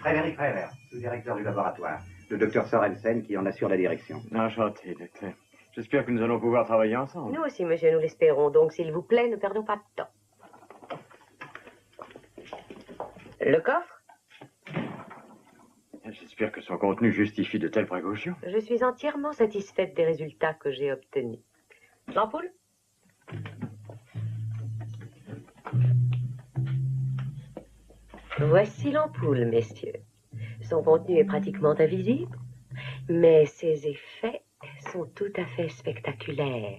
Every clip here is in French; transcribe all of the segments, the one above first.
Frédéric Prévert, sous-directeur du laboratoire. Le docteur Sorensen qui en assure la direction. Enchanté, docteur. J'espère que nous allons pouvoir travailler ensemble. Nous aussi, monsieur, nous l'espérons. Donc, s'il vous plaît, ne perdons pas de temps. Le coffre? J'espère que son contenu justifie de telles précautions. Je suis entièrement satisfaite des résultats que j'ai obtenus. L'ampoule? Voici l'ampoule, messieurs. Son contenu est pratiquement invisible, mais ses effets sont tout à fait spectaculaires.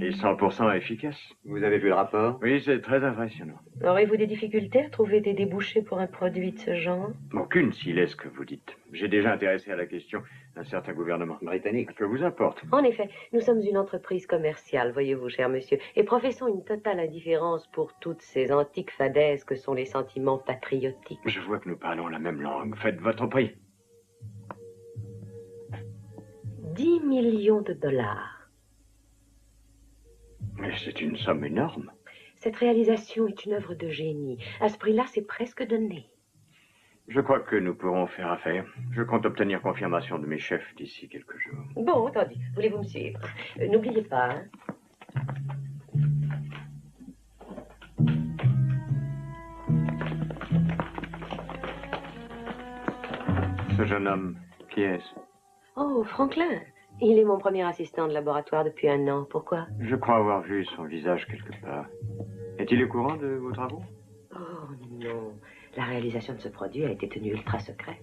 Et 100% efficace. Vous avez vu le rapport? Oui, c'est très impressionnant. Aurez-vous des difficultés à trouver des débouchés pour un produit de ce genre? Aucune, s'il est ce que vous dites. J'ai déjà intéressé à la question un certain gouvernement britannique. Que vous importe? En effet, nous sommes une entreprise commerciale, voyez-vous, cher monsieur, et professons une totale indifférence pour toutes ces antiques fadaises que sont les sentiments patriotiques. Je vois que nous parlons la même langue. Faites votre prix. 10 millions de dollars. Mais c'est une somme énorme. Cette réalisation est une œuvre de génie. À ce prix-là, c'est presque donné. Je crois que nous pourrons faire affaire. Je compte obtenir confirmation de mes chefs d'ici quelques jours. Bon, attendez, voulez-vous me suivre? N'oubliez pas, hein? Ce jeune homme, qui est-ce? Oh, Franklin. Il est mon premier assistant de laboratoire depuis 1 an. Pourquoi? Je crois avoir vu son visage quelque part. Est-il au courant de vos travaux? Oh, non. La réalisation de ce produit a été tenue ultra secrète.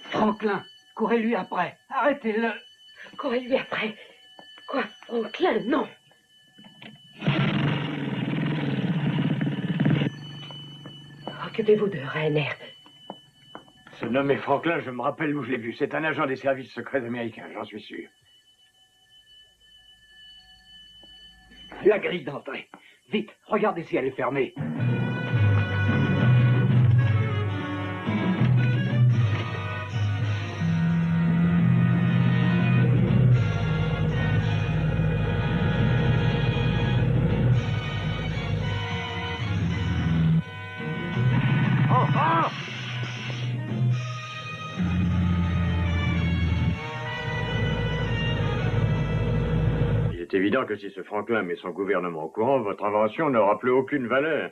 Franklin, courez-lui après. Arrêtez-le. Courez-lui après. Quoi? Franklin, non. Occupez-vous de Rainer. Ce nommé Franklin, je me rappelle où je l'ai vu. C'est un agent des services secrets américains, j'en suis sûr. La grille d'entrée. Vite, regardez si elle est fermée. C'est évident que si ce Franklin met son gouvernement au courant, votre invention n'aura plus aucune valeur.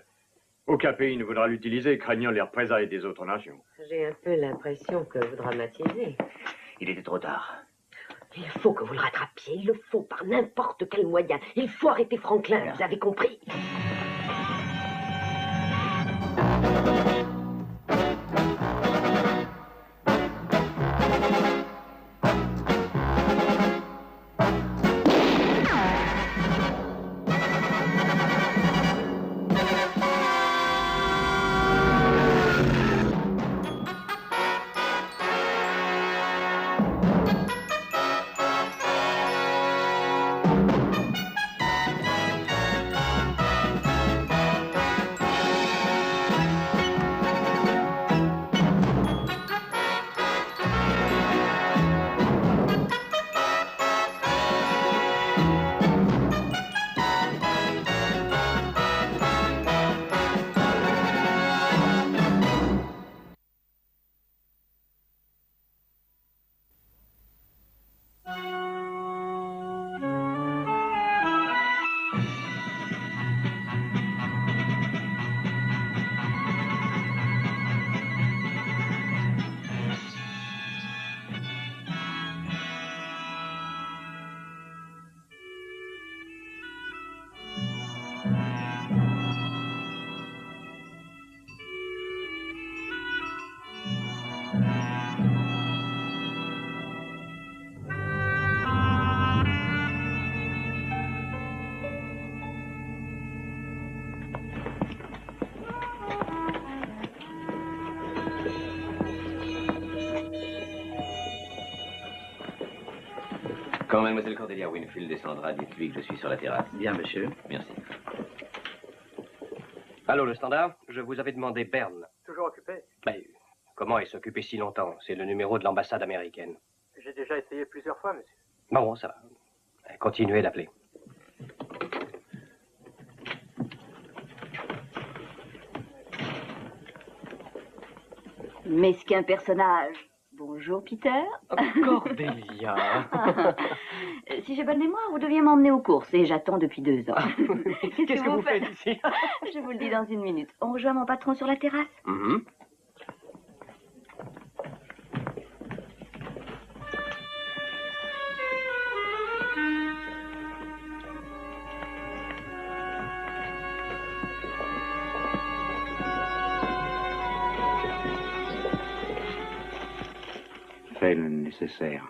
Aucun pays ne voudra l'utiliser, craignant les représailles des autres nations. J'ai un peu l'impression que vous dramatisez. Il était trop tard. Il faut que vous le rattrapiez. Il le faut par n'importe quel moyen. Il faut arrêter Franklin, vous avez compris? Quand mademoiselle Cordelia Winfield descendra, dites-lui que je suis sur la terrasse. Bien, monsieur. Merci. Allô, le standard? Je vous avais demandé Berne. Toujours occupé? Ben, comment est s'occuper si longtemps? C'est le numéro de l'ambassade américaine. J'ai déjà essayé plusieurs fois, monsieur. Bon, ça va. Continuez d'appeler. Mesquin personnage. Bonjour, Peter. Cordelia. Si j'ai bonne mémoire, vous deviez m'emmener aux courses et j'attends depuis 2 ans. Qu'est-ce que vous faites ici? Je vous le dis dans 1 minute. On rejoint mon patron sur la terrasse? Fais le nécessaire.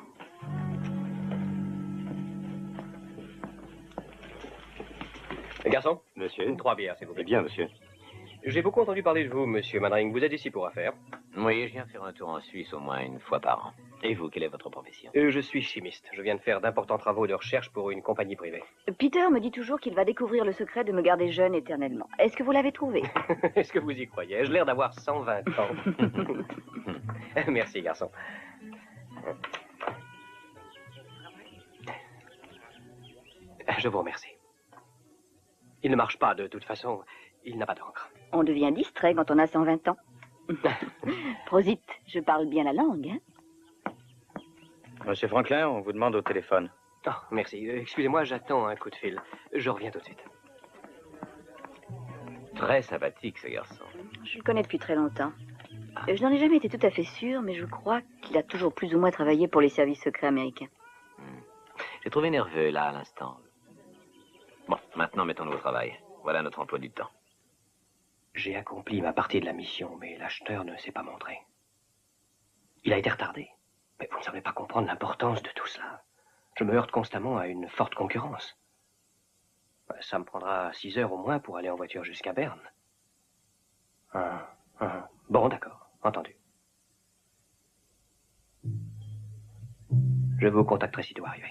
Garçon? Monsieur? 3 bières, s'il vous plaît. Bien, monsieur. J'ai beaucoup entendu parler de vous, monsieur Mannering. Vous êtes ici pour affaires? Oui, je viens faire un tour en Suisse au moins 1 fois par an. Et vous, quelle est votre profession? Je suis chimiste. Je viens de faire d'importants travaux de recherche pour une compagnie privée. Peter me dit toujours qu'il va découvrir le secret de me garder jeune éternellement. Est-ce que vous l'avez trouvé? Est-ce que vous y croyez? Ai-je l'air d'avoir 120 ans? Merci, garçon. Je vous remercie. Il ne marche pas, de toute façon. Il n'a pas d'encre. On devient distrait quand on a 120 ans. Prosit, je parle bien la langue, hein? Monsieur Franklin, on vous demande au téléphone. Oh, merci. Excusez-moi, j'attends un coup de fil. Je reviens tout de suite. Très sympathique, ce garçon. Je le connais depuis très longtemps. Je n'en ai jamais été tout à fait sûre, mais je crois qu'il a toujours plus ou moins travaillé pour les services secrets américains. J'ai trouvé nerveux, là, à l'instant. Bon, maintenant, mettons-nous au travail. Voilà notre emploi du temps. J'ai accompli ma partie de la mission, mais l'acheteur ne s'est pas montré. Il a été retardé. Mais vous ne savez pas comprendre l'importance de tout cela. Je me heurte constamment à une forte concurrence. Ça me prendra 6 heures au moins pour aller en voiture jusqu'à Berne. Bon, d'accord. Entendu. Je vous contacterai si tout arrive.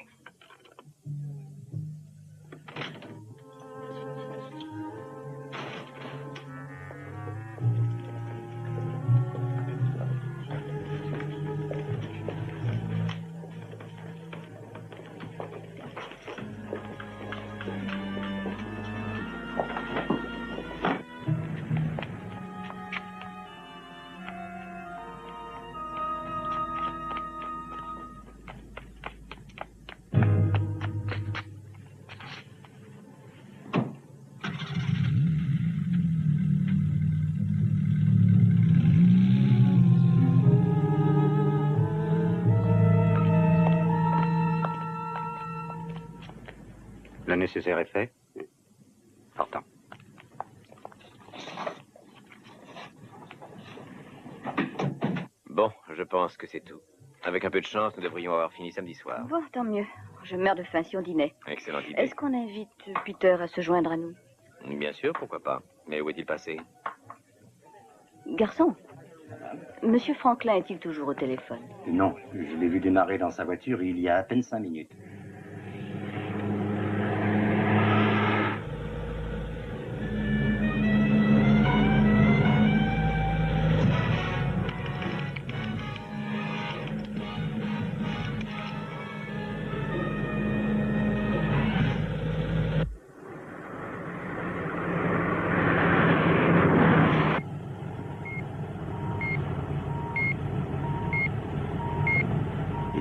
Le nécessaire est fait. Sortant. Bon, je pense que c'est tout. Avec un peu de chance, nous devrions avoir fini samedi soir. Bon, tant mieux. Je meurs de faim si on dînait. Excellente idée. Est-ce qu'on invite Peter à se joindre à nous? Bien sûr, pourquoi pas. Mais où est-il passé? Garçon, Monsieur Franklin est-il toujours au téléphone? Non, je l'ai vu démarrer dans sa voiture il y a à peine 5 minutes.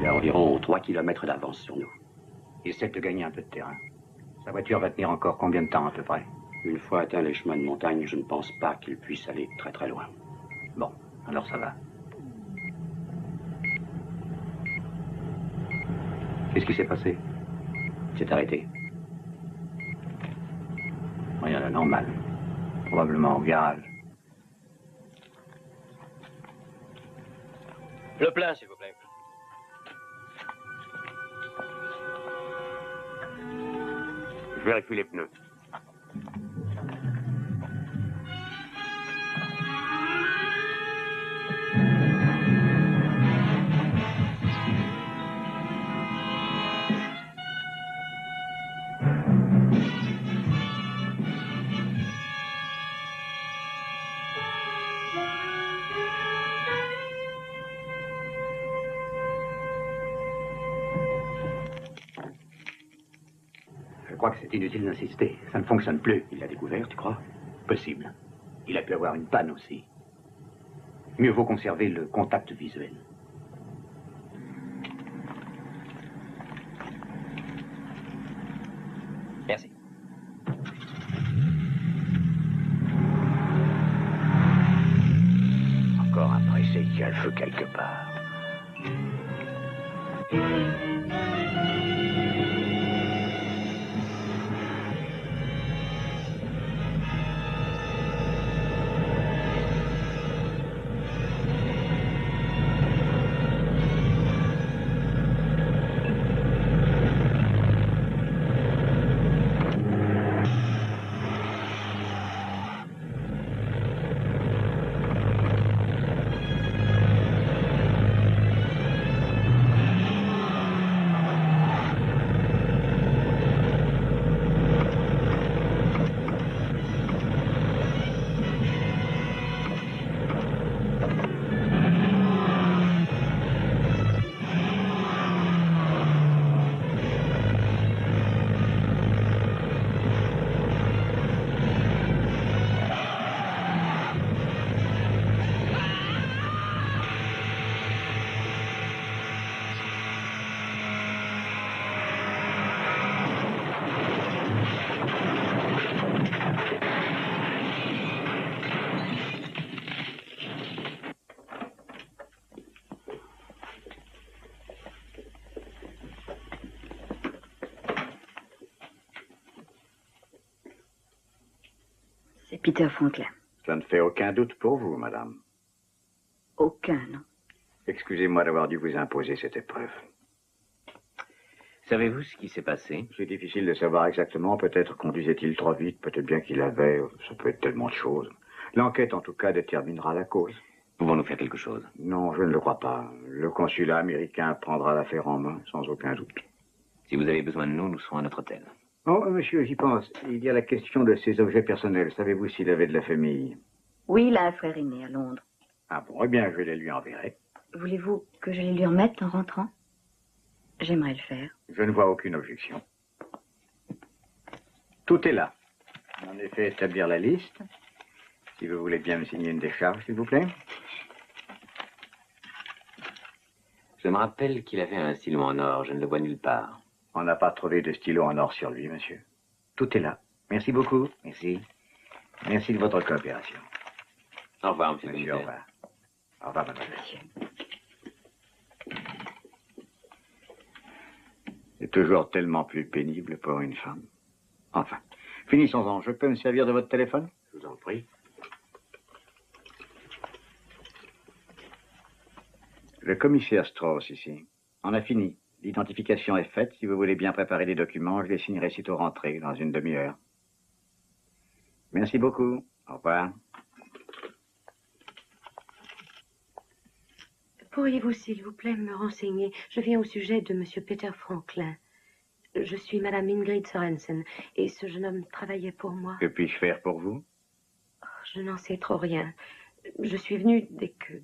Il a environ 3 kilomètres d'avance sur nous. Il essaie de gagner un peu de terrain. Sa voiture va tenir encore combien de temps à peu près? Une fois atteint les chemins de montagne, je ne pense pas qu'il puisse aller très très loin. Bon, alors ça va. Qu'est-ce qui s'est passé? Il s'est arrêté. Rien d'anormal. Probablement au garage. Le plein, s'il vous plaît. Je vérifie les pneus. crois que c'est inutile d'insister. Ça ne fonctionne plus. Il l'a découvert, tu crois? Possible. Il a pu avoir une panne aussi. Mieux vaut conserver le contact visuel. Merci. Encore un pressé qui a le feu quelque part. C'est Peter Franklin. Ça ne fait aucun doute pour vous, madame. Aucun, non. Excusez-moi d'avoir dû vous imposer cette épreuve. Savez-vous ce qui s'est passé? C'est difficile de savoir exactement. Peut-être conduisait-il trop vite, peut-être bien qu'il avait... Ça peut être tellement de choses. L'enquête, en tout cas, déterminera la cause. Pouvons-nous faire quelque chose? Non, je ne le crois pas. Le consulat américain prendra l'affaire en main, sans aucun doute. Si vous avez besoin de nous, nous serons à notre hôtel. Oh, monsieur, j'y pense. Il y a la question de ses objets personnels. Savez-vous s'il avait de la famille? Oui, il a un frère aîné à Londres. Ah bon, eh bien, je les lui enverrai. Voulez-vous que je les lui remette en rentrant? J'aimerais le faire. Je ne vois aucune objection. Tout est là. En effet, établir la liste. Si vous voulez bien me signer une décharge, s'il vous plaît. Je me rappelle qu'il avait un stylo en or. Je ne le vois nulle part. On n'a pas trouvé de stylo en or sur lui, monsieur. Tout est là. Merci beaucoup. Merci. Merci de votre coopération. Au revoir, monsieur. Monsieur, au revoir. Au revoir, madame. C'est toujours tellement plus pénible pour une femme. Enfin, finissons-en. Je peux me servir de votre téléphone? Je vous en prie. Le commissaire Strauss, ici. On a fini. L'identification est faite. Si vous voulez bien préparer les documents, je les signerai sitôt rentrés, dans une demi-heure. Merci beaucoup. Au revoir. Pourriez-vous, s'il vous plaît, me renseigner? Je viens au sujet de M. Peter Franklin. Je suis Madame Ingrid Sorensen, et ce jeune homme travaillait pour moi. Que puis-je faire pour vous? Oh, je n'en sais trop rien. Je suis venue dès que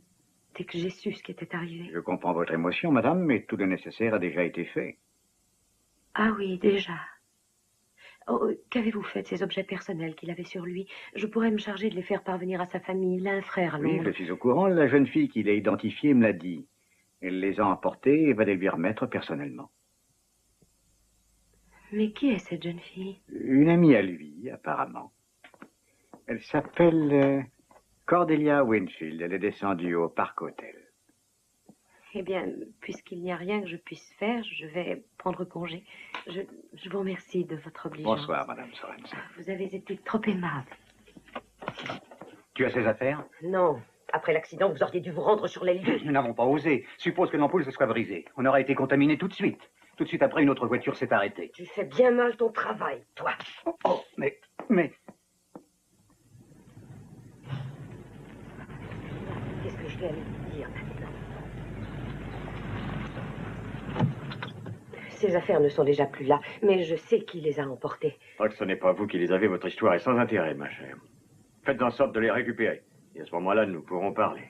j'ai su ce qui était arrivé. Je comprends votre émotion, madame, mais tout le nécessaire a déjà été fait. Ah oui, déjà. Oh, qu'avez-vous fait de ces objets personnels qu'il avait sur lui? Je pourrais me charger de les faire parvenir à sa famille. Il a un frère à Londres. Oui, je suis au courant. La jeune fille qui l'a identifié me l'a dit. Elle les a emportés et va les lui remettre personnellement. Mais qui est cette jeune fille? Une amie à lui, apparemment. Elle s'appelle Cordelia Winfield. Elle est descendue au Park Hotel. Eh bien, puisqu'il n'y a rien que je puisse faire, je vais prendre congé. Je vous remercie de votre obligeance. Bonsoir, Madame Sorensen. Vous avez été trop aimable. Tu as ces affaires? Non. Après l'accident, vous auriez dû vous rendre sur les lieux. Nous n'avons pas osé. Suppose que l'ampoule se soit brisée. On aurait été contaminé tout de suite. Tout de suite après, une autre voiture s'est arrêtée. Tu fais bien mal ton travail, toi. Oh, mais... Qu'est-ce que je vais aller lui dire maintenant? Ces affaires ne sont déjà plus là, mais je sais qui les a emportées. Je crois que ce n'est pas vous qui les avez. Votre histoire est sans intérêt, ma chère. Faites en sorte de les récupérer. Et à ce moment-là, nous pourrons parler.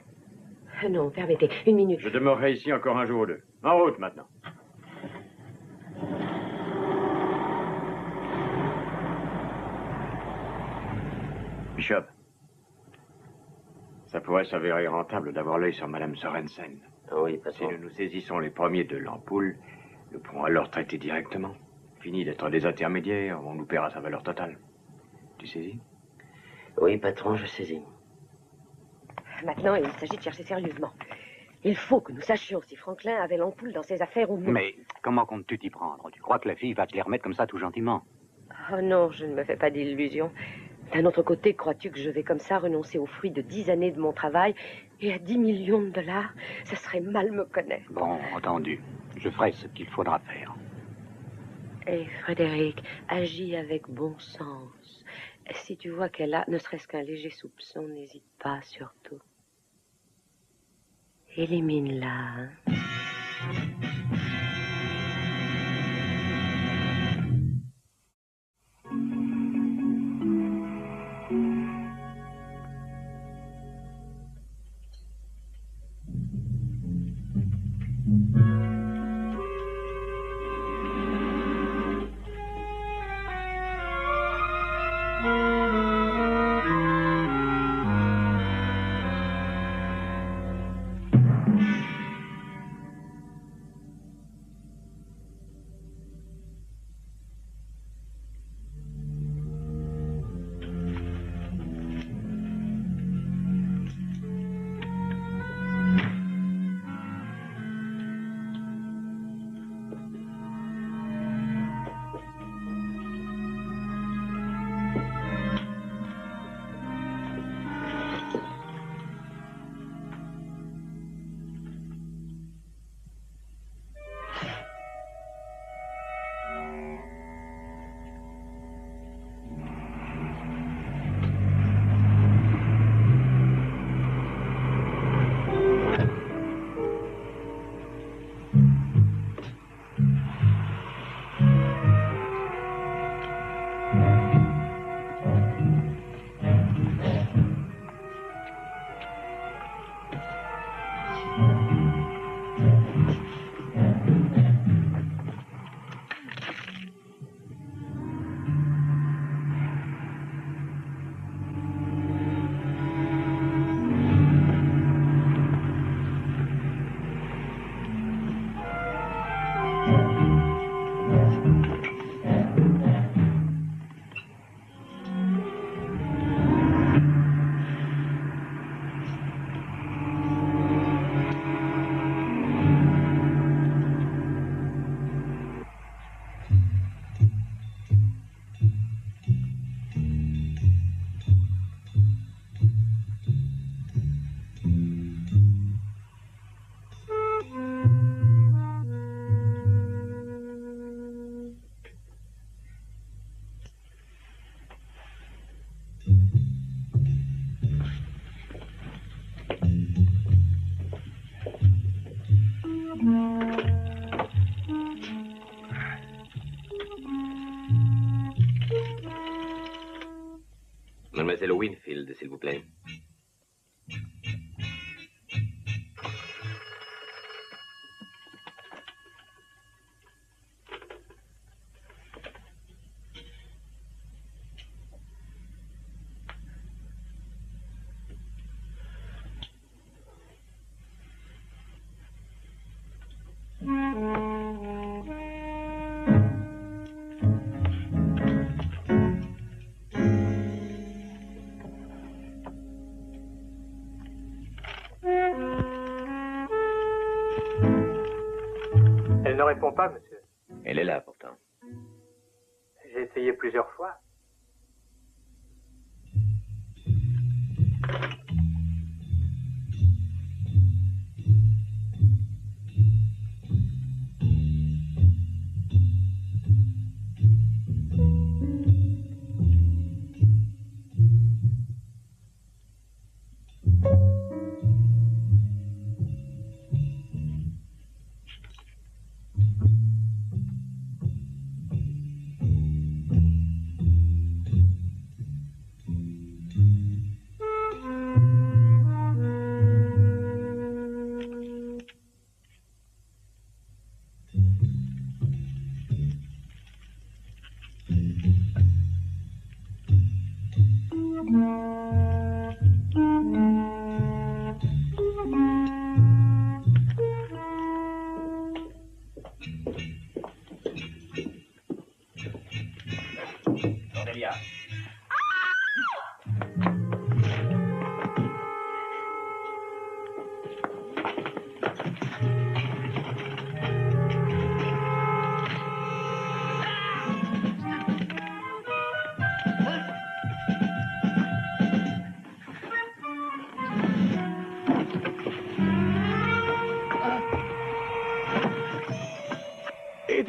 Non, permettez, une minute. Je demeurerai ici encore un jour ou deux. En route, maintenant. Bishop, ça pourrait s'avérer rentable d'avoir l'œil sur Madame Sorensen. Oui, Si patron. nous nous saisissons les premiers de l'ampoule, nous pourrons alors traiter directement. Fini d'être des intermédiaires, on nous paiera sa valeur totale. Tu saisis? Oui, patron, je saisis. Maintenant, il s'agit de chercher sérieusement. Il faut que nous sachions si Franklin avait l'ampoule dans ses affaires ou non. Mais comment comptes-tu t'y prendre? Tu crois que la fille va te les remettre comme ça tout gentiment? Oh non, je ne me fais pas d'illusions. D'un autre côté, crois-tu que je vais comme ça renoncer aux fruits de 10 années de mon travail et à 10 millions de dollars? Ça serait mal me connaître. Bon, entendu. Je ferai ce qu'il faudra faire. Et Frédéric, agis avec bon sens. Si tu vois qu'elle a ne serait-ce qu'un léger soupçon, n'hésite pas surtout. Élimine-la. Hein? Mademoiselle Winfield, s'il vous plaît. Elle ne répond pas, monsieur. Elle est là, pourtant. J'ai essayé plusieurs fois.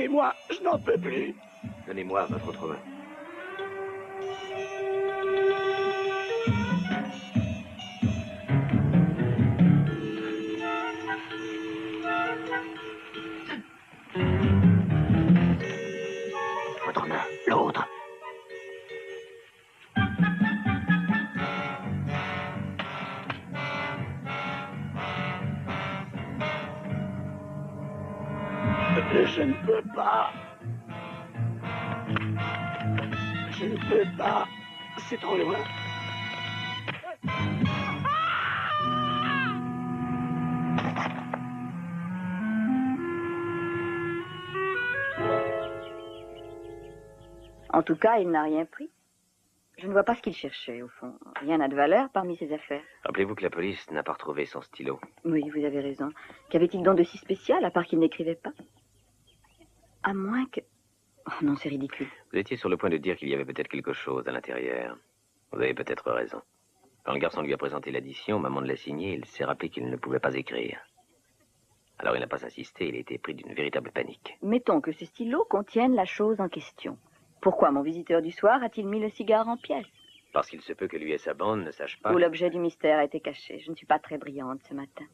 Aidez-moi, je n'en peux plus. Donnez-moi votre autre main. Votre main, l'autre. Je ne peux pas. Je ne peux pas. C'est trop loin. En tout cas, il n'a rien pris. Je ne vois pas ce qu'il cherchait, au fond. Rien n'a de valeur parmi ses affaires. Rappelez-vous que la police n'a pas retrouvé son stylo. Oui, vous avez raison. Qu'avait-il donc de si spécial, à part qu'il n'écrivait pas? À moins que... Oh non, c'est ridicule. Vous étiez sur le point de dire qu'il y avait peut-être quelque chose à l'intérieur. Vous avez peut-être raison. Quand le garçon lui a présenté l'addition, au moment de la signer, il s'est rappelé qu'il ne pouvait pas écrire. Alors il n'a pas insisté, il a été pris d'une véritable panique. Mettons que ce stylo contienne la chose en question. Pourquoi mon visiteur du soir a-t-il mis le cigare en pièces? Parce qu'il se peut que lui et sa bande ne sachent pas... Où l'objet du mystère a été caché. Je ne suis pas très brillante ce matin.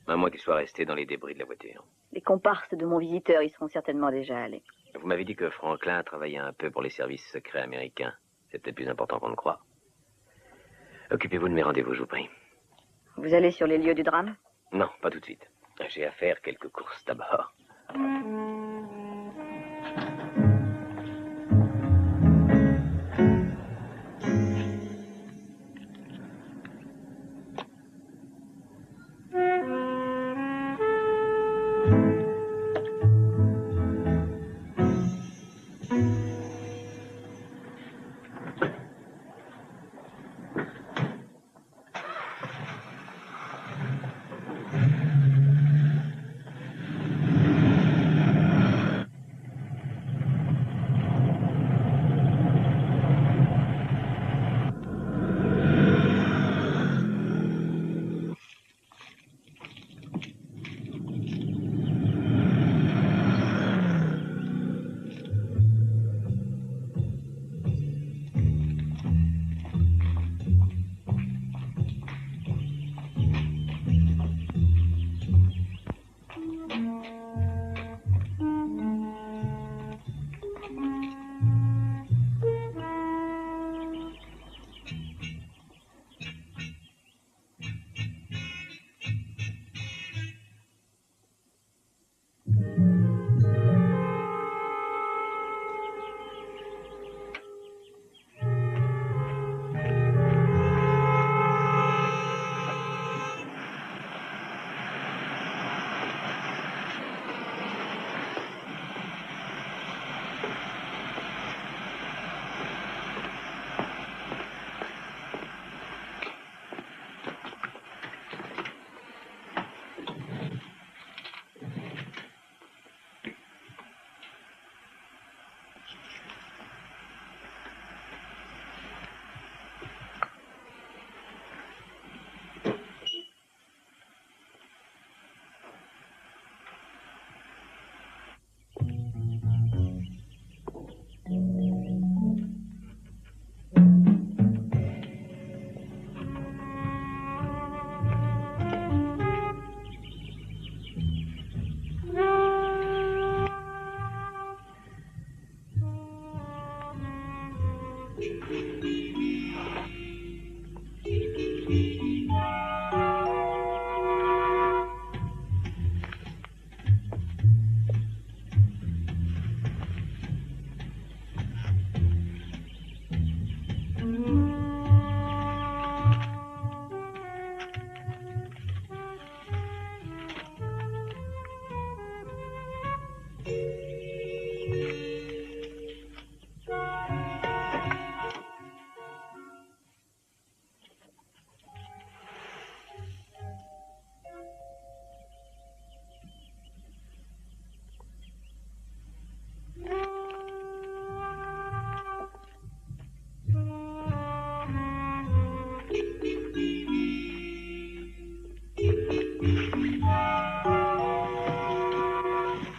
À moins qu'il soit resté dans les débris de la voiture. Les comparses de mon visiteur y seront certainement déjà allés. Vous m'avez dit que Franklin travaillait un peu pour les services secrets américains. C'est peut-être plus important qu'on ne croit. Occupez-vous de mes rendez-vous, je vous prie. Vous allez sur les lieux du drame? Non, pas tout de suite. J'ai à faire quelques courses d'abord.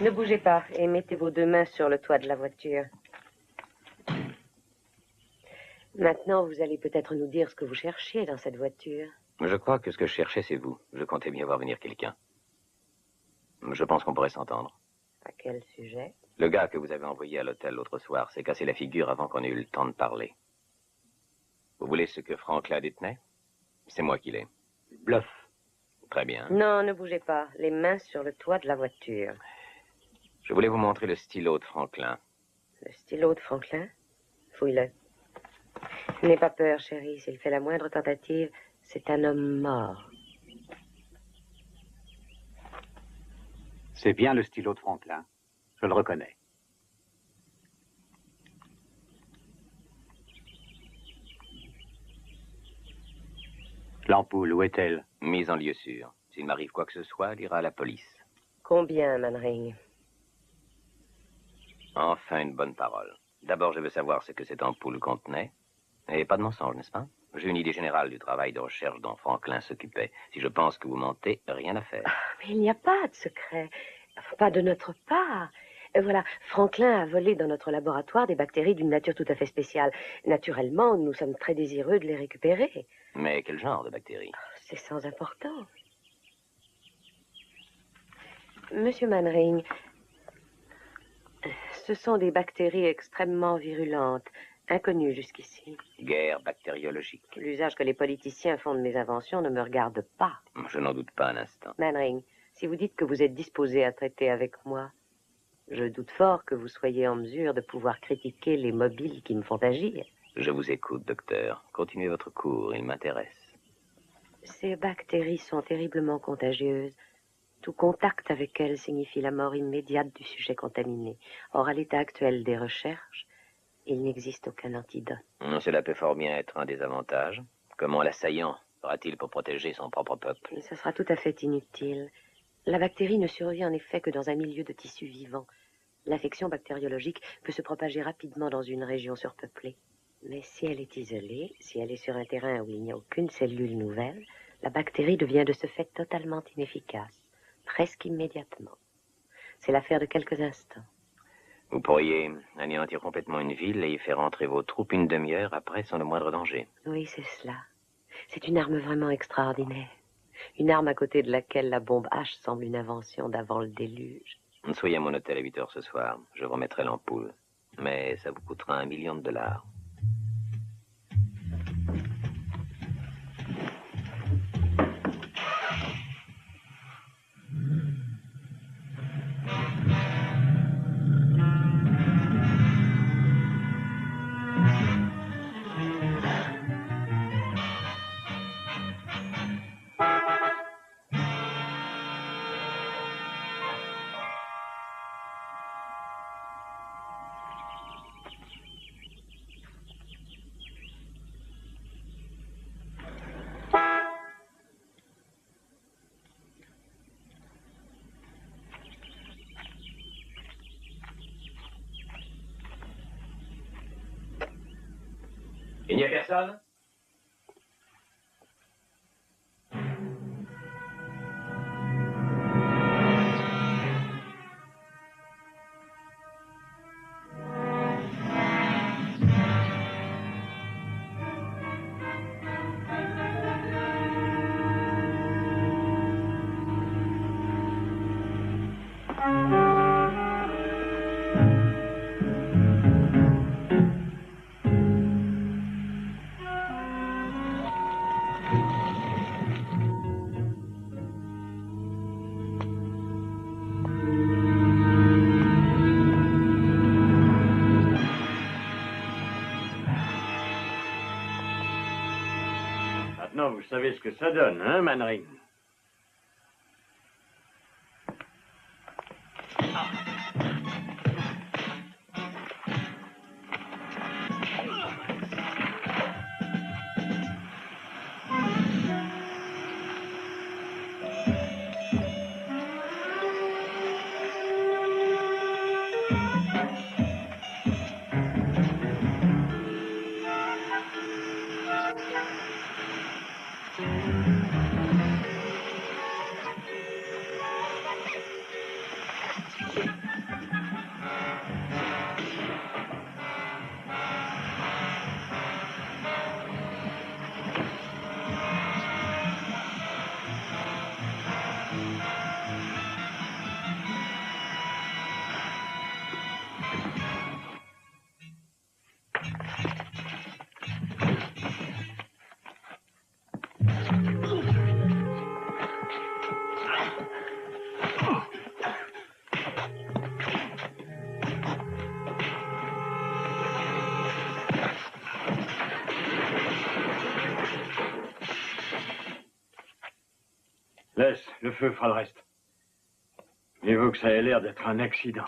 Ne bougez pas et mettez vos 2 mains sur le toit de la voiture. Maintenant, vous allez peut-être nous dire ce que vous cherchiez dans cette voiture. Je crois que ce que je cherchais, c'est vous. Je comptais bien voir venir quelqu'un. Je pense qu'on pourrait s'entendre. À quel sujet? Le gars que vous avez envoyé à l'hôtel l'autre soir s'est cassé la figure avant qu'on ait eu le temps de parler. Vous voulez ce que Franklin détenait? C'est moi qui l'ai. Bluff. Très bien. Non, ne bougez pas. Les mains sur le toit de la voiture. Je voulais vous montrer le stylo de Franklin. Le stylo de Franklin? Fouille-le. N'aie pas peur, chérie. S'il fait la moindre tentative, c'est un homme mort. C'est bien le stylo de Franklin. Je le reconnais. L'ampoule, où est-elle? Mise en lieu sûr. S'il m'arrive quoi que ce soit, elle ira à la police. Combien, Manring? Enfin, une bonne parole. D'abord, je veux savoir ce que cette ampoule contenait. Et pas de mensonge, n'est-ce pas? J'ai une idée générale du travail de recherche dont Franklin s'occupait. Si je pense que vous mentez, rien à faire. Mais il n'y a pas de secret. Pas de notre part. Voilà, Franklin a volé dans notre laboratoire des bactéries d'une nature tout à fait spéciale. Naturellement, nous sommes très désireux de les récupérer. Mais quel genre de bactéries? C'est sans importance. Monsieur Manring, ce sont des bactéries extrêmement virulentes, inconnues jusqu'ici. Guerre bactériologique. L'usage que les politiciens font de mes inventions ne me regarde pas. Je n'en doute pas un instant. Manring, si vous dites que vous êtes disposé à traiter avec moi, je doute fort que vous soyez en mesure de pouvoir critiquer les mobiles qui me font agir. Je vous écoute, docteur. Continuez votre cours, il m'intéresse. Ces bactéries sont terriblement contagieuses. Tout contact avec elles signifie la mort immédiate du sujet contaminé. Or, à l'état actuel des recherches, il n'existe aucun antidote. Cela peut fort bien être un désavantage. Comment l'assaillant fera-t-il pour protéger son propre peuple? Et ce sera tout à fait inutile. La bactérie ne survit en effet que dans un milieu de tissus vivants. L'infection bactériologique peut se propager rapidement dans une région surpeuplée. Mais si elle est isolée, si elle est sur un terrain où il n'y a aucune cellule nouvelle, la bactérie devient de ce fait totalement inefficace, presque immédiatement. C'est l'affaire de quelques instants. Vous pourriez anéantir complètement une ville et y faire entrer vos troupes une demi-heure après sans le moindre danger. Oui, c'est cela. C'est une arme vraiment extraordinaire. Une arme à côté de laquelle la bombe H semble une invention d'avant le déluge. Soyez à mon hôtel à 8 heures ce soir. Je vous remettrai l'ampoule. Mais ça vous coûtera $1 million. Il n'y a personne? Maintenant, vous savez ce que ça donne, hein, Manring? Laisse, le feu fera le reste. Mieux que ça ait l'air d'être un accident.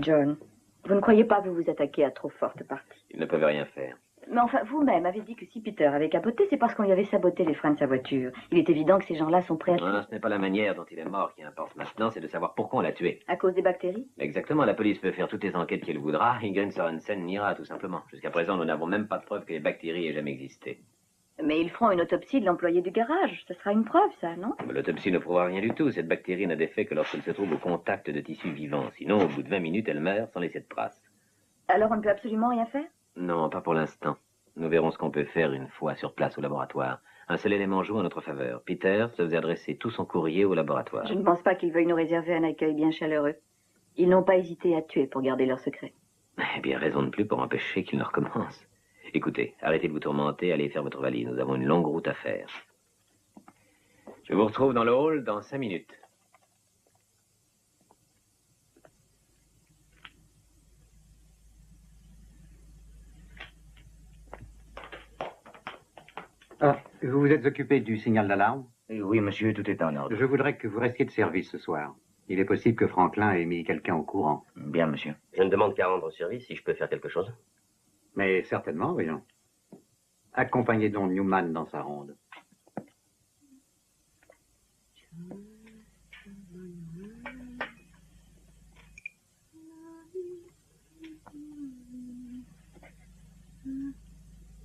John, vous ne croyez pas vous vous attaquer à trop forte partie? Ils ne peuvent rien faire. Mais enfin, vous-même avez dit que si Peter avait capoté, c'est parce qu'on lui avait saboté les freins de sa voiture. Il est évident que ces gens-là sont prêts à... Non, ce n'est pas la manière dont il est mort qui importe maintenant, c'est de savoir pourquoi on l'a tué. À cause des bactéries? Exactement, la police peut faire toutes les enquêtes qu'elle voudra. Ingrid Sorensen n'ira, tout simplement. Jusqu'à présent, nous n'avons même pas de preuve que les bactéries aient jamais existé. Mais ils feront une autopsie de l'employé du garage. Ce sera une preuve, ça, non? Mais l'autopsie ne prouvera rien du tout. Cette bactérie n'a d'effet que lorsqu'elle se trouve au contact de tissus vivants. Sinon, au bout de 20 minutes, elle meurt sans laisser de traces. Alors on ne peut absolument rien faire? Non, pas pour l'instant. Nous verrons ce qu'on peut faire une fois sur place au laboratoire. Un seul élément joue en notre faveur. Peter se faisait adresser tout son courrier au laboratoire. Je ne pense pas qu'ils veuillent nous réserver un accueil bien chaleureux. Ils n'ont pas hésité à tuer pour garder leur secret. Eh bien, raison de plus pour empêcher qu'il ne recommence. Écoutez, arrêtez de vous tourmenter, allez faire votre valise. Nous avons une longue route à faire. Je vous retrouve dans le hall dans 5 minutes. Ah, vous vous êtes occupé du signal d'alarme? Oui, monsieur, tout est en ordre. Je voudrais que vous restiez de service ce soir. Il est possible que Franklin ait mis quelqu'un au courant. Bien, monsieur. Je ne demande qu'à rendre service si je peux faire quelque chose. Mais certainement, voyons. Accompagnez donc Newman dans sa ronde.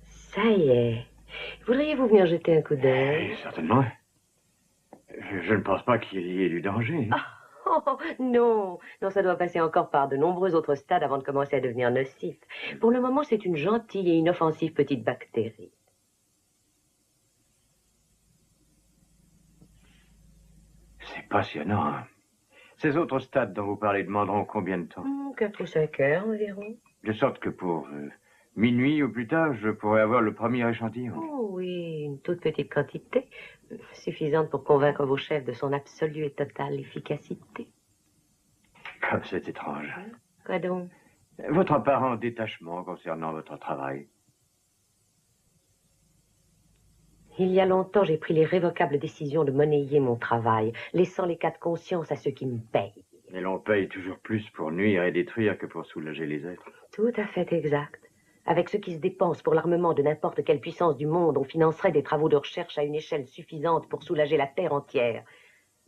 Ça y est. Voudriez-vous venir jeter un coup d'œil? Certainement. Je ne pense pas qu'il y ait du danger. Oh, non, ça doit passer encore par de nombreux autres stades avant de commencer à devenir nocif. Pour le moment, c'est une gentille et inoffensive petite bactérie. C'est passionnant. Hein. Ces autres stades dont vous parlez demanderont combien de temps? 4 ou 5 heures environ. De sorte que pour minuit ou plus tard, je pourrais avoir le premier échantillon. Oh oui, une toute petite quantité, suffisante pour convaincre vos chefs de son absolue et totale efficacité. Comme c'est étrange. Quoi donc? Votre apparent détachement concernant votre travail. Il y a longtemps, j'ai pris l'irrévocable décision de monnayer mon travail, laissant les cas de conscience à ceux qui me payent. Et l'on paye toujours plus pour nuire et détruire que pour soulager les êtres. Tout à fait exact. Avec ce qui se dépense pour l'armement de n'importe quelle puissance du monde, on financerait des travaux de recherche à une échelle suffisante pour soulager la Terre entière.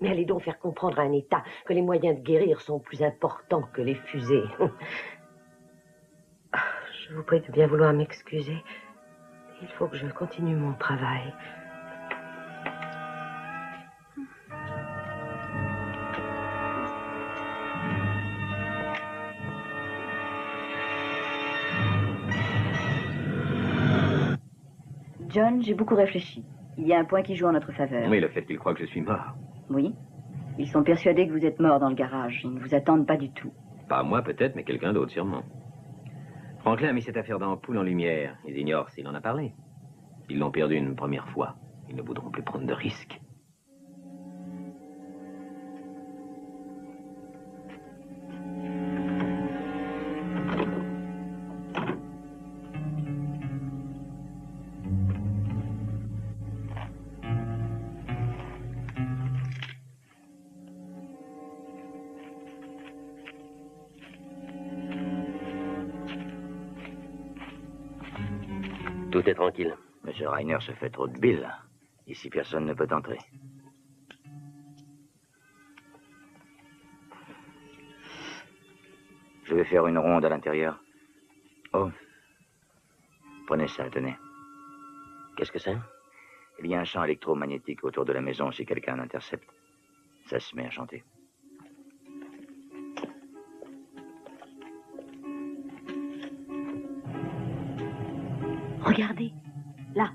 Mais allez donc faire comprendre à un État que les moyens de guérir sont plus importants que les fusées. Je vous prie de bien vouloir m'excuser. Il faut que je continue mon travail. John, j'ai beaucoup réfléchi. Il y a un point qui joue en notre faveur. Oui, le fait qu'ils croient que je suis mort. Oui. Ils sont persuadés que vous êtes mort dans le garage. Ils ne vous attendent pas du tout. Pas moi peut-être, mais quelqu'un d'autre sûrement. Franklin a mis cette affaire d'ampoule en lumière. Ils ignorent s'il en a parlé. Ils l'ont perdu une première fois. Ils ne voudront plus prendre de risques. Tout est tranquille. Monsieur Reiner se fait trop de billes. Ici, personne ne peut entrer. Je vais faire une ronde à l'intérieur. Oh. Prenez ça, tenez. Qu'est-ce que c'est? Il y a un champ électromagnétique autour de la maison si quelqu'un l'intercepte. Ça se met à chanter. Regardez, là.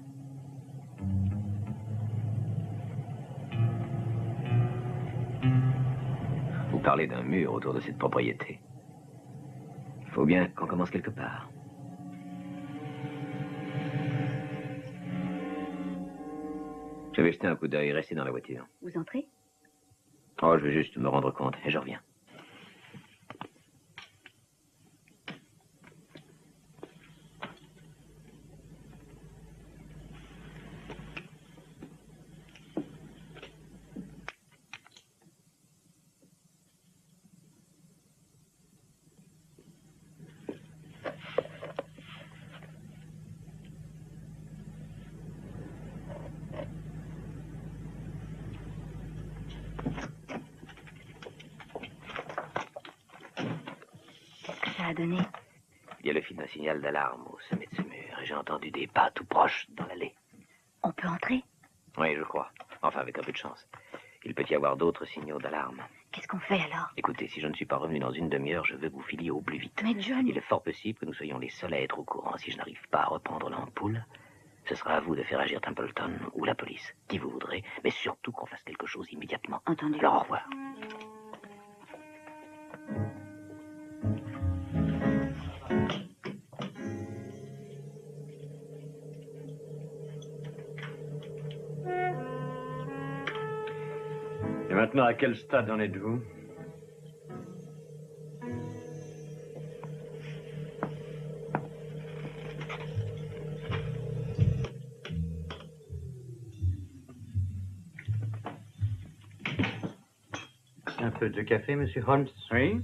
Vous parlez d'un mur autour de cette propriété. Il faut bien qu'on commence quelque part. Je vais jeter un coup d'œil, restez dans la voiture. Vous entrez? Oh, je vais juste me rendre compte et je reviens. Ça a donné. Il y a le fil d'un signal d'alarme au sommet de ce mur et j'ai entendu des pas tout proches dans l'allée. On peut entrer? Oui, je crois. Enfin, avec un peu de chance. Il peut y avoir d'autres signaux d'alarme. Qu'est-ce qu'on fait alors? Écoutez, si je ne suis pas revenu dans une demi-heure, je veux que vous filiez au plus vite. Mais John... Il est fort possible que nous soyons les seuls à être au courant. Si je n'arrive pas à reprendre l'ampoule, ce sera à vous de faire agir Templeton ou la police, qui vous voudrez, mais surtout qu'on fasse quelque chose immédiatement. Entendu. Alors, au revoir. Et maintenant, à quel stade en êtes-vous? Un peu de café, monsieur Holmes? Oui?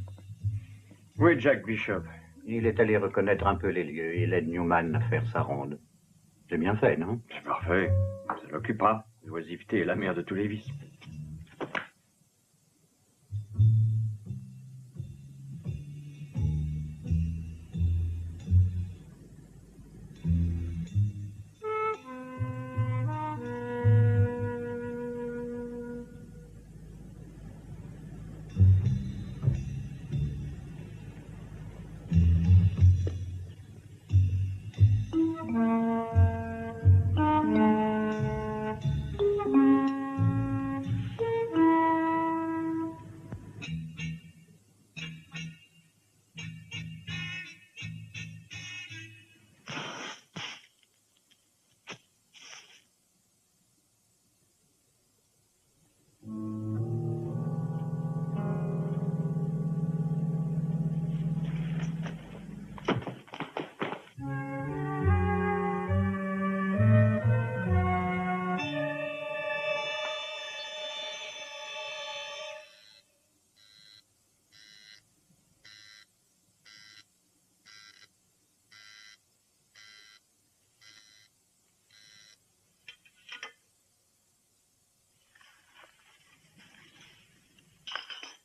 Où est Jack Bishop? Il est allé reconnaître un peu les lieux et l'aide Newman à faire sa ronde. J'ai bien fait, non? C'est parfait. Ça l'occupera. L'oisiveté est la mère de tous les vices.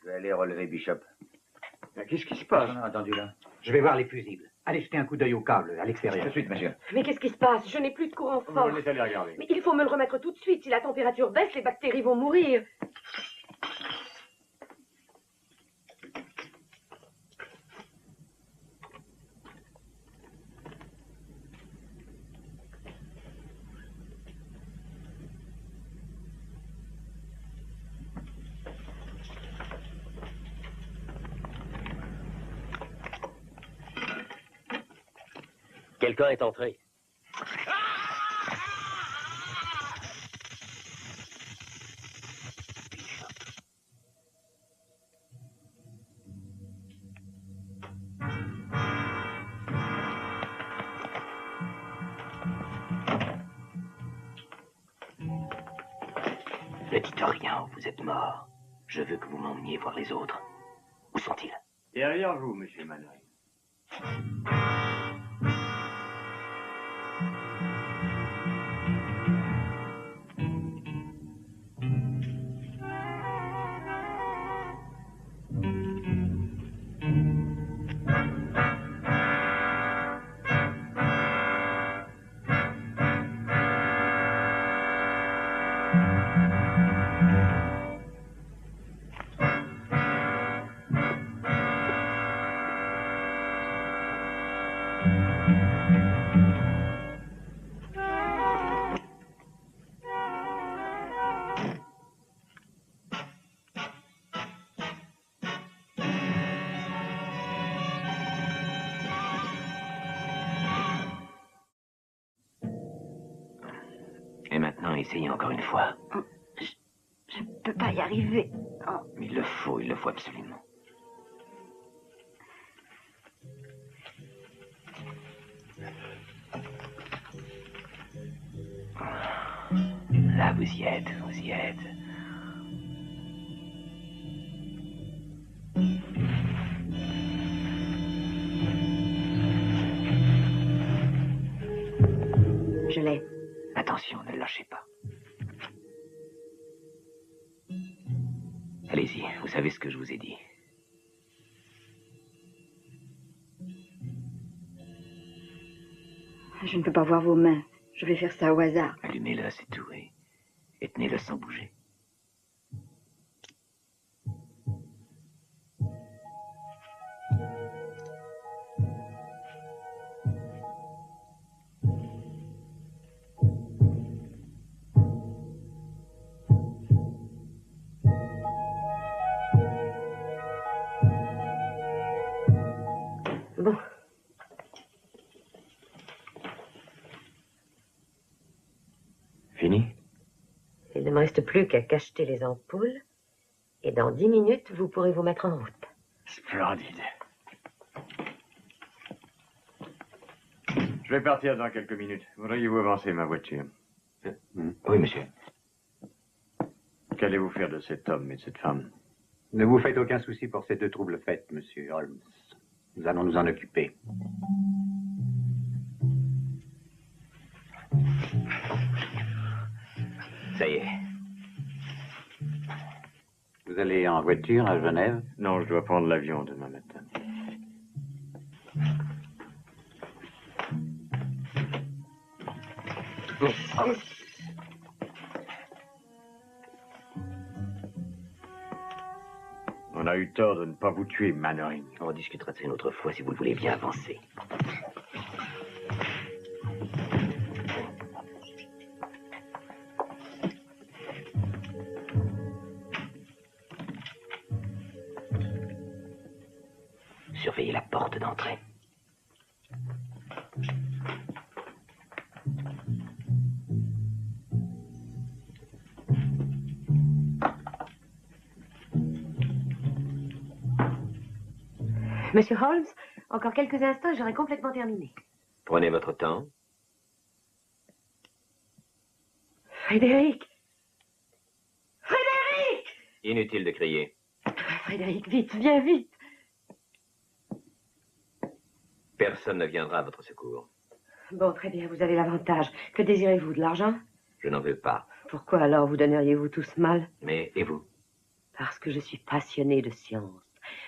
Je vais aller relever Bishop. Qu'est-ce qui se passe? On a entendu là. Je vais voir les fusibles. Allez jeter un coup d'œil au câble, à l'extérieur. Tout de suite, monsieur. Mais qu'est-ce qui se passe? Je n'ai plus de courant fort. On est allé regarder. Mais il faut me le remettre tout de suite. Si la température baisse, les bactéries vont mourir. Quelqu'un est entré. Ne dites rien, vous êtes mort. Je veux que vous m'emmeniez voir les autres. Où sont-ils? Derrière vous, monsieur Mannheim. Et maintenant, essayez encore une fois. Je ne peux pas y arriver. Oh. Il le faut absolument. Là, vous y êtes, vous y êtes. Je l'ai. Attention, ne le lâchez pas. Allez-y, vous savez ce que je vous ai dit. Je ne peux pas voir vos mains. Je vais faire ça au hasard. Allumez-le, c'est tout, et tenez-le sans bouger. Bon. Fini? Il ne me reste plus qu'à cacheter les ampoules. Et dans 10 minutes, vous pourrez vous mettre en route. Splendide. Je vais partir dans quelques minutes. Voudriez-vous avancer ma voiture? Oui, monsieur. Qu'allez-vous faire de cet homme et de cette femme? Ne vous faites aucun souci pour ces deux troubles faits, monsieur Holmes. Nous allons nous en occuper. Ça y est. Vous allez en voiture à Genève? Non, je dois prendre l'avion demain matin. On a eu tort de ne pas vous tuer, Mannering. On discutera de ça une autre fois si vous le voulez bien avancer. Surveillez la porte d'entrée. Monsieur Holmes, encore quelques instants et j'aurai complètement terminé. Prenez votre temps. Frédéric! Frédéric! Inutile de crier. Frédéric, vite, viens vite! Personne ne viendra à votre secours. Bon, très bien, vous avez l'avantage. Que désirez-vous, de l'argent? Je n'en veux pas. Pourquoi alors vous donneriez-vous tous mal? Mais, et vous? Parce que je suis passionné de science.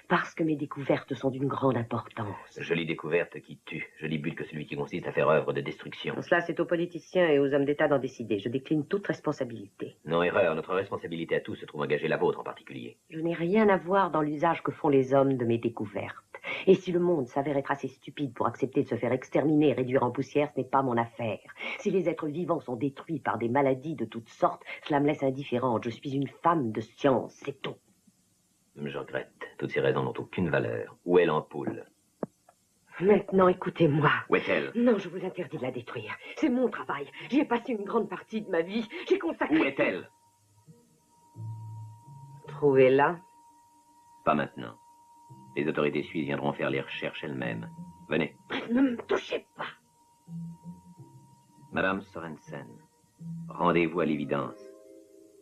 Parce que mes découvertes sont d'une grande importance. Jolie découverte qui tue. Joli but que celui qui consiste à faire œuvre de destruction. Cela, c'est aux politiciens et aux hommes d'État d'en décider. Je décline toute responsabilité. Non, erreur. Notre responsabilité à tous se trouve engagée, la vôtre en particulier. Je n'ai rien à voir dans l'usage que font les hommes de mes découvertes. Et si le monde s'avère être assez stupide pour accepter de se faire exterminer et réduire en poussière, ce n'est pas mon affaire. Si les êtres vivants sont détruits par des maladies de toutes sortes, cela me laisse indifférente. Je suis une femme de science, c'est tout. Je regrette. Toutes ces raisons n'ont aucune valeur. Où est l'ampoule? Maintenant, écoutez-moi. Où est-elle? Non, je vous interdis de la détruire. C'est mon travail. J'y ai passé une grande partie de ma vie. J'ai consacré... Où est-elle? Trouvez-la. Pas maintenant. Les autorités suisses viendront faire les recherches elles-mêmes. Venez. Ne me touchez pas. Madame Sorensen, rendez-vous à l'évidence.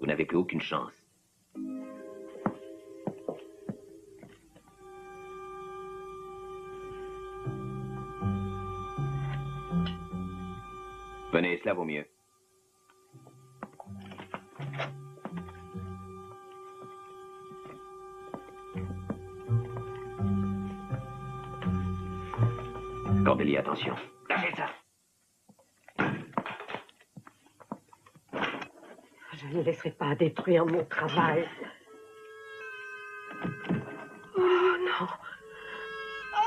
Vous n'avez plus aucune chance. Venez, cela vaut mieux. Cordelia, attention. Lâchez ça. Je ne laisserai pas détruire mon travail. Oh non.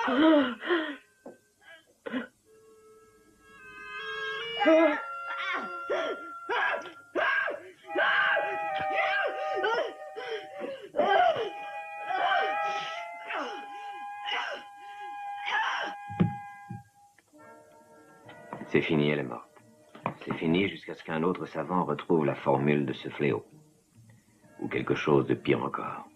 Oh. Oh. C'est fini, elle est morte. C'est fini jusqu'à ce qu'un autre savant retrouve la formule de ce fléau. Ou quelque chose de pire encore.